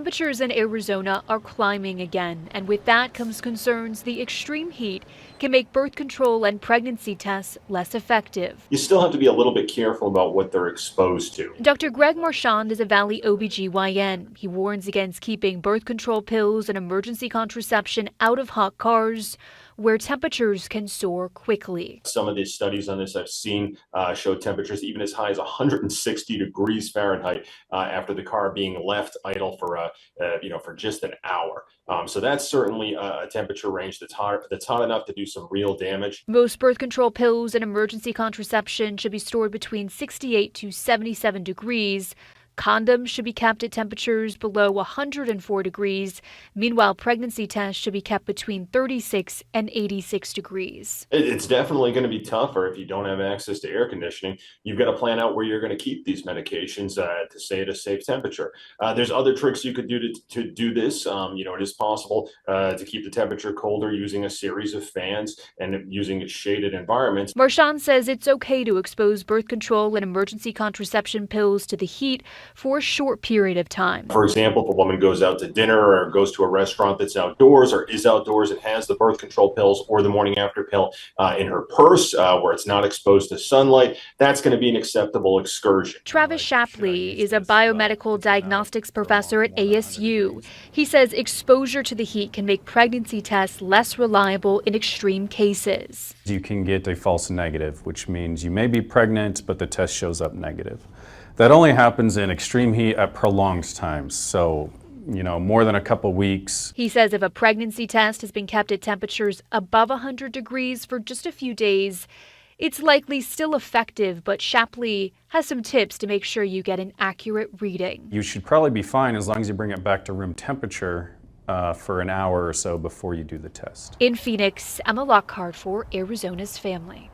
Temperatures in Arizona are climbing again, and with that comes concerns the extreme heat can make birth control and pregnancy tests less effective. You still have to be a little bit careful about what they're exposed to. Dr. Greg Marchand is a Valley OBGYN. He warns against keeping birth control pills and emergency contraception out of hot cars where temperatures can soar quickly. Some of the studies on this I've seen show temperatures even as high as 160 degrees Fahrenheit after the car being left idle for just an hour. So that's certainly a temperature range that's hot enough to do some real damage. Most birth control pills and emergency contraception should be stored between 68 to 77 degrees. Condoms should be kept at temperatures below 104 degrees. Meanwhile, pregnancy tests should be kept between 36 and 86 degrees. It's definitely going to be tougher if you don't have access to air conditioning. You've got to plan out where you're going to keep these medications to stay at a safe temperature. There's other tricks you could do to do this. It is possible to keep the temperature colder using a series of fans and using shaded environments. Marchand says it's okay to expose birth control and emergency contraception pills to the heat for a short period of time. For example, if a woman goes out to dinner or goes to a restaurant that's outdoors or is outdoors and has the birth control pills or the morning after pill in her purse where it's not exposed to sunlight, that's going to be an acceptable excursion. Travis Shapley is a biomedical diagnostics professor at ASU. He says exposure to the heat can make pregnancy tests less reliable in extreme cases. You can get a false negative, which means you may be pregnant, but the test shows up negative. That only happens in extreme heat at prolonged times, so more than a couple weeks. He says if a pregnancy test has been kept at temperatures above 100 degrees for just a few days, it's likely still effective, but Shapley has some tips to make sure you get an accurate reading. You should probably be fine as long as you bring it back to room temperature for an hour or so before you do the test. In Phoenix, Emma Lockhart for Arizona's Family.